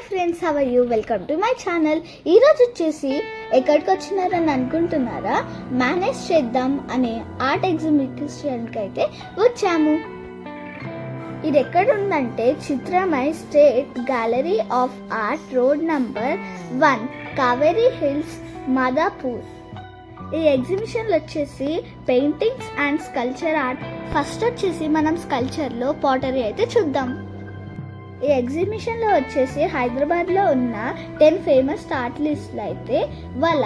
Friends, how are you? Welcome to my channel. ఈరోజు వచ్చేసి ఎక్కడికి వచ్చినారని అనుకుంటున్నారా? మేనేజ్ చేద్దాం అనే ఆర్ట్ ఎగ్జిబిషన్కి అయితే వచ్చాము. ఇది ఎక్కడ ఉందంటే Chitramayee state gallery of art, road number 1, Kaveri hills, Madhapur. ఈ ఎగ్జిబిషన్లో వచ్చేసి paintings and sculpture art. First వచ్చేసి మనం స్కల్చర్లో పాటరీ అయితే చూద్దాం. ఈ ఎగ్జిబిషన్లో వచ్చేసి హైదరాబాద్లో ఉన్న 10 ఫేమస్ ఆర్టిస్టులు అయితే వాళ్ళ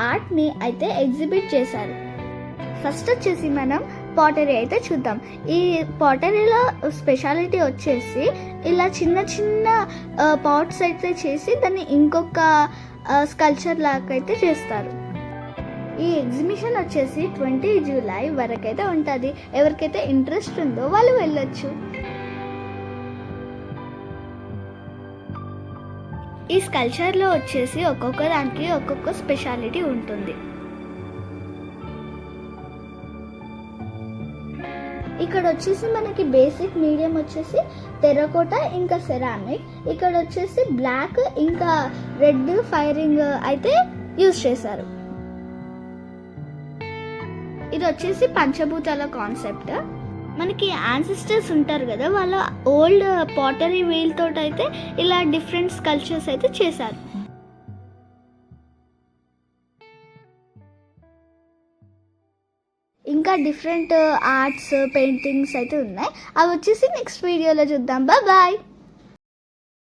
ఆర్ట్ని అయితే ఎగ్జిబిట్ చేశారు. ఫస్ట్ వచ్చేసి మనం పాటరీ అయితే చూద్దాం. ఈ పాటరీలో స్పెషాలిటీ వచ్చేసి ఇలా చిన్న చిన్న పాట్స్ అయితే చేసి దాన్ని ఇంకొక స్కల్చర్ లాగా అయితే చేస్తారు. ఈ ఎగ్జిబిషన్ వచ్చేసి 20 జూలై వరకైతే ఉంటుంది. ఎవరికైతే ఇంట్రెస్ట్ ఉందో వాళ్ళు వెళ్ళొచ్చు. ఈ స్కల్చర్లో వచ్చేసి ఒక్కొక్క దానికి ఒక్కొక్క స్పెషాలిటీ ఉంటుంది. ఇక్కడ వచ్చేసి మనకి బేసిక్ మీడియం వచ్చేసి టెర్రకోటా ఇంకా సెరామిక్. ఇక్కడ వచ్చేసి బ్లాక్ ఇంకా రెడ్ ఫైరింగ్ అయితే యూజ్ చేశారు. ఇది వచ్చేసి పంచభూతాల కాన్సెప్ట్. మనకి యాన్సిస్టర్స్ ఉంటారు కదా, వాళ్ళ ఓల్డ్ పాటరీ వీల్ తోటి అయితే ఇలా డిఫరెంట్ స్కల్చర్స్ అయితే చేశారు. ఇంకా డిఫరెంట్ ఆర్ట్స్, పెయింటింగ్స్ అయితే ఉన్నాయి. అవి వచ్చేసి నెక్స్ట్ వీడియోలో చూద్దాం. బాయ్.